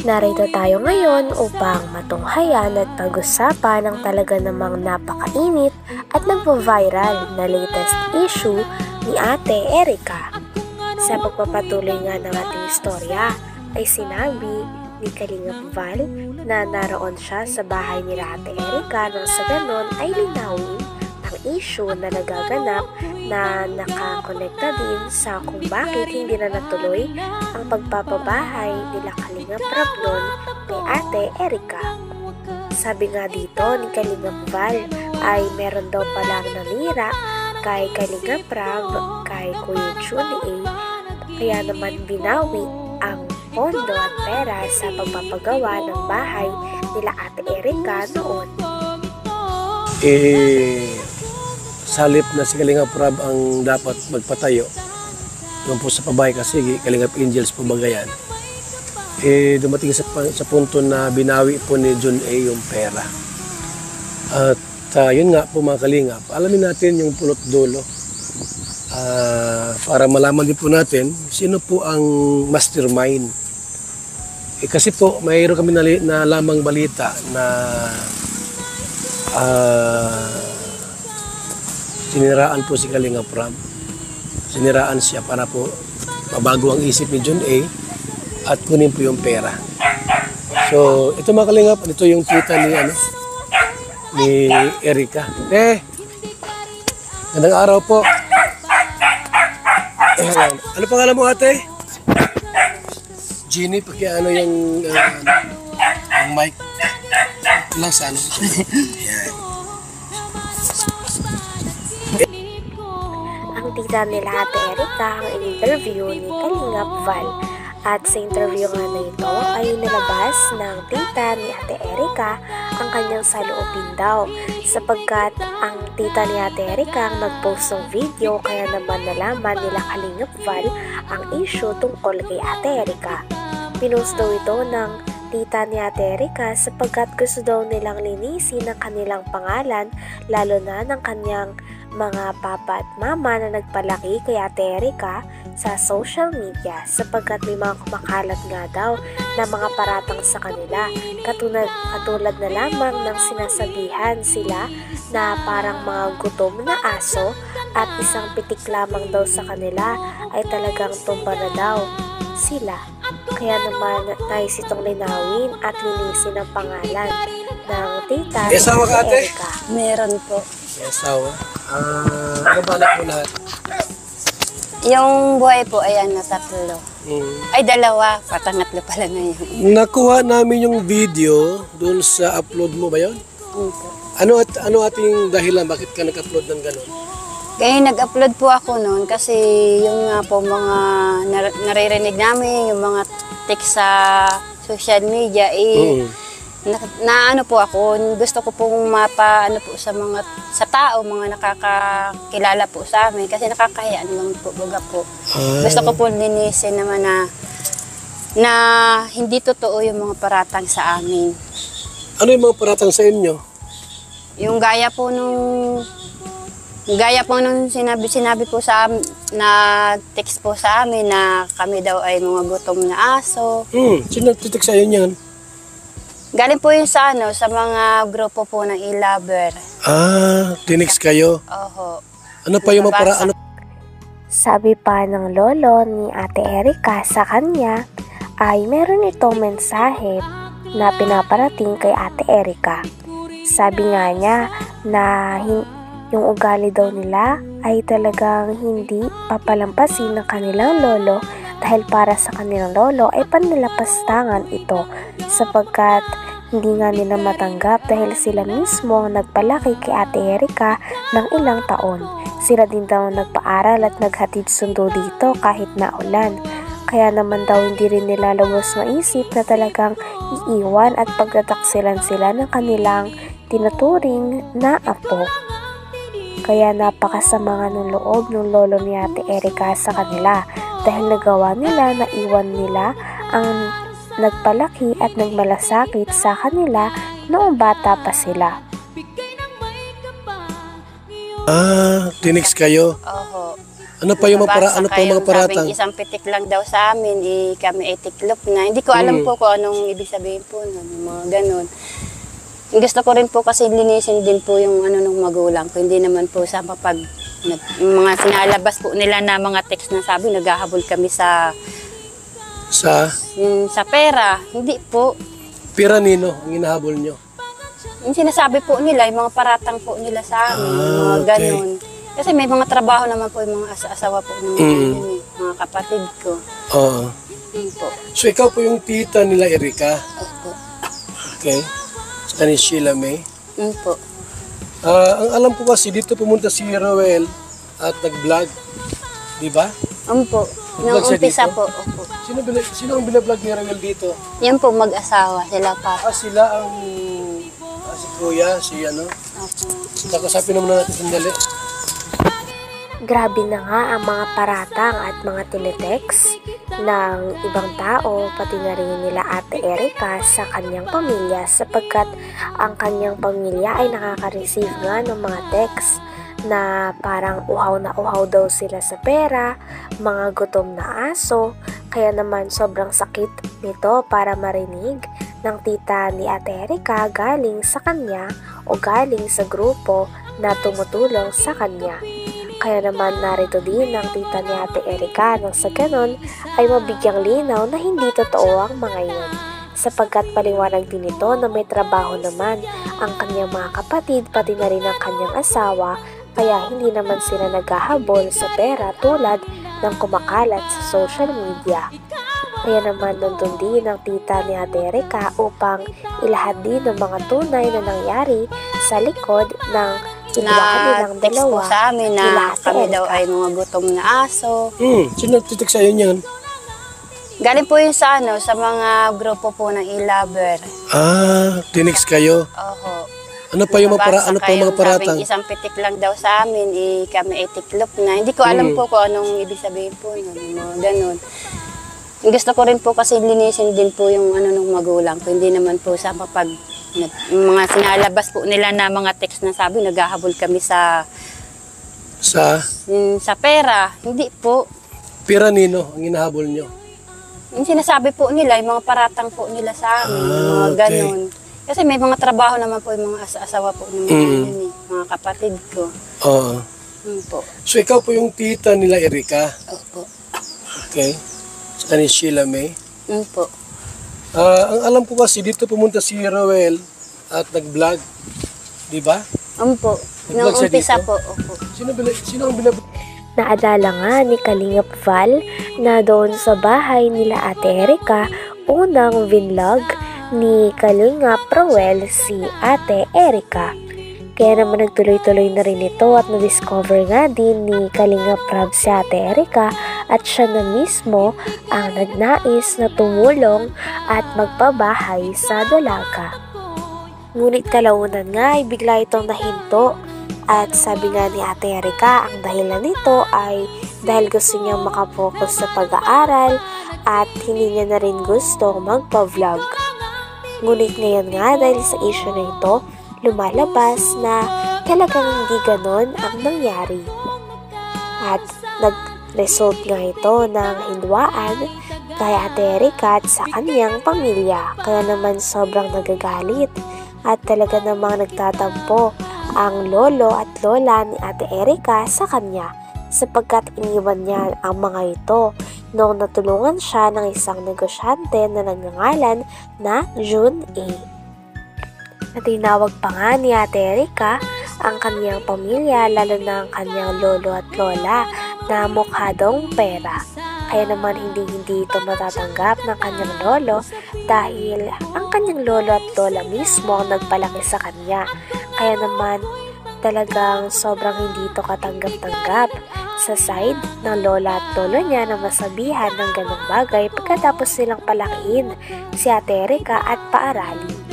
Narito tayo ngayon upang matunghayan at pag-usapan ang talaga namang napakainit at nagpo-viral na latest issue ni Ate Erica. Sa pagpapatuloy nga ng ating istorya ay sinabi ni Kalingap Val na naroon siya sa bahay ni Ate Erica nang sa ganon ay linawin ang issue na nagaganap na nakakonekta din sa kung bakit hindi na natuloy ang pagpapabahay nila Kalingap Rab noon kay Ate Erica. Sabi nga dito ni Kalingap Val ay meron daw palang nanira kay Kalingap Rab kay Kuya June A, kaya naman binawi ang pondo at pera sa pagpapagawa ng bahay nila Ate Erica noon. Salip na si Kalingap Rab ang dapat magpatayo doon po sa pabahay kasi Kalingap Angels po bagayan. Dumating sa punto na binawi po ni John A yung pera. At yun nga po mga Kalingap, alamin natin yung pulot dulo para malaman din po natin sino po ang mastermind. Kasi po mayroon kami na lamang balita na siniraan po si Kalingap Rab. Siniraan siya para po mabago ang isip ni John A at kunin po yung pera. So, ito mga Kalingap, ito yung tita ni Erica. Gandang araw po. Ano pangalan mo, ate? Jeannie, pakiano yung mic lang sa ano. Yan. Tita nila Ate Erica ang in-interview ni Kalingap Val. At sa interview nga na ito ay nilabas ng tita ni Ate Erica ang kanyang saloobin daw, sapagkat ang tita ni Ate Erica ang nag-post ng video, kaya naman nalaman nila Kalingap Val ang issue tungkol kay Ate Erica. Pinost daw ito ng tita ni Ate Erica sapagkat gusto daw nilang linisin ang kanilang pangalan, lalo na ng kanyang mga papa at mama na nagpalaki kay Ate Erica sa social media, sapagkat may mga kumakalat nga daw na mga paratang sa kanila, katulad na lamang ng sinasabihan sila na parang mga gutom na aso at isang pitik lamang daw sa kanila ay talagang tumba na daw sila. Kaya naman nais itong linawin at linisin ang pangalan ng tita ni Ate Erica. Meron po. May asawa. Ano balak mo lahat? Yung buhay po ay tatlo. Ay dalawa, patangatlo pala na yun. Nakuha namin yung video doon sa upload mo ba yun? Ano ating dahilan? Bakit ka nag-upload ng gano'n? Kaya nag-upload po ako noon kasi yung nga po mga naririnig namin, yung mga text sa social media, ano po ako, gusto ko pong ano po sa tao, mga nakakakilala po sa amin kasi nakakahiya naman po, baga po. Gusto ko po linisin naman na hindi totoo yung mga paratang sa amin. Ano yung mga paratang sa inyo? Yung gaya po nung sinabi po sa amin, na text po sa amin na kami daw ay mga gutom na aso. Sino nagtitik sa inyo yan? Galing po yun sa mga grupo po ng e-lover. Tinext kayo? Oho. Ano pa yung mga Sabi pa ng lolo ni Ate Erica sa kanya ay meron itong mensahe na pinaparating kay Ate Erica. Sabi nga niya na yung ugali daw nila ay talagang hindi papalampasin ng kanilang lolo, dahil para sa kanilang lolo ay panlapastangan ito, sapagkat hindi nga nila matanggap dahil sila mismo ang nagpalaki kay Ate Erica ng ilang taon. Sila din daw nagpaaral at naghatid sundo dito kahit na ulan. Kaya naman daw hindi rin nila lubos maisip na talagang iiwan at pagtataksilan sila ng kanilang tinuturing na apo. Kaya napakasama nga ng loob ng lolo ni Ate Erica sa kanila, dahil nagawa nila na iwan nila ang nagpalaki at nagmalasakit sa kanila noong bata pa sila. Tinext kayo? Oho. Ano pa yung Nabasa ano pa yung mga kayong paratang? sabing isang pitik lang daw sa amin, kami ay tiklop na. Hindi ko alam po kung anong ibig sabihin po nun, yung mga ganun. Gusto ko rin po kasi linisin din po yung ano ng magulang ko. Hindi naman po sa yung mga sinalabas po nila na mga text na sabi, naghahabol kami sa pera. Hindi po. Pira nino ang hinahabol nyo? Yung sinasabi po nila, yung mga paratang po nila sa amin, yung mga okay. ganun. Kasi may mga trabaho naman po yung mga asawa po ng mga kapatid ko. Oo. Yun po. So ikaw po yung tita nila Erika? Opo. Okay. Sa ni Sheila May? Yun po. Ang alam ko kasi dito pumunta si Roel at nag-vlog. Di ba? Opo. Nung Nag-vlog siya umpisa dito? po. Opo. Sino ang binablog ni Roel dito? Yan po mag-asawa sila pa. Sila ang si Kuya, si ano. Opo. Kakasapin naman natin sandali. Grabe na nga ang mga paratang at mga teletext ng ibang tao, pati na rin nila Ate Erika sa kanyang pamilya sapagkat ang kanyang pamilya ay nakaka-receive nga ng mga text na parang uhaw na uhaw daw sila sa pera, mga gutom na aso, kaya naman sobrang sakit nito para marinig ng tita ni Ate Erika galing sa kanya o galing sa grupo na tumutulong sa kanya. Kaya naman narito din ang tita ni Ate Erika nang sa ganon ay mabigyang linaw na hindi totoo ang mga iyon. Sapagkat paliwanag din ito na may trabaho naman ang kanyang mga kapatid pati na rin ang kanyang asawa kaya hindi naman sila naghahabol sa pera tulad ng kumakalat sa social media. Kaya naman nandun din ang tita ni Ate Erika upang ilahad din ng mga tunay na nangyari sa likod ng Na text po sa amin na kami daw ay mga gutom na aso. Sino titik sa'yo niyan? Galing po yun sa mga grupo po ng e-lover. Tinext kayo? Oho. Ano pa yung mga paratang? Sabing isang pitik lang daw sa amin, kami ay tiklop na. Hindi ko alam po kung anong ibig sabihin po nun, mga ganun. Gusto ko rin po kasi linisin din po yung ano ng magulang ko. Hindi naman po sa yung mga sinalabas po nila na mga text na sabi, naghahabol kami sa pera. Hindi po. Pira nino ang hinahabol nyo? Yung sinasabi po nila, yung mga paratang po nila sa amin, yung mga okay. ganun. Kasi may mga trabaho naman po yung mga asawa po ng mga kapatid ko. Oo. Po. So ikaw po yung tita nila Erika? Opo. Okay. Sa ni Sheila May? Po. Ang alam ko kasi dito pumunta si Roel at nag-vlog. Di ba? Po. Nung umpisa po. Opo. Sino ang binablog? Naalala nga ni Kalingap Val na doon sa bahay nila Ate Erika, unang vinlog ni Kalingap Roel si Ate Erika. Kaya naman nagtuloy-tuloy na rin ito at na-discover nga din ni Kalingap Rob si Ate Erika at siya na mismo ang nagnais na tumulong at magpabahay sa dalaga. Ngunit kalaunan nga ay bigla itong nahinto at sabi nga ni Ate Erika ang dahilan nito ay dahil gusto niyang makapokus sa pag-aaral at hindi niya na rin gusto magpa-vlog. Ngunit ngayon nga dahil sa issue na ito, lumalabas na talagang hindi ganon ang nangyari. At nag-result nga ito ng hindwaan kay Ate Erika at sa kanyang pamilya. Kaya naman sobrang nagagalit at talaga namang nagtatampo ang lolo at lola ni Ate Erika sa kanya sapagkat iniwan niya ang mga ito noong natulungan siya ng isang negosyante na nagngangalan na June A. At tinawag pa nga ni Ate Erika ang kanyang pamilya lalo na ang kanyang lolo at lola na mukha daw pera. Kaya naman hindi ito matatanggap ng kanyang lolo dahil ang kanyang lolo at lola mismo ang nagpalaki sa kanya. Kaya naman talagang sobrang hindi ito katanggap-tanggap sa side ng lola at lolo niya na masabihan ng ganong bagay pagkatapos silang palakihin si Ate Erika at paaralin.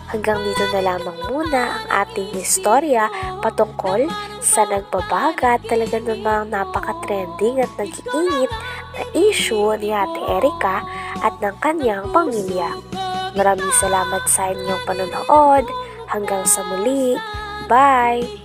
Hanggang dito na lamang muna ang ating istorya patungkol sa nagbabaga at talaga namang napaka-trending at nag-iinit na issue ni Ate Erika at ng kanyang pamilya. Maraming salamat sa inyong panonood. Hanggang sa muli. Bye!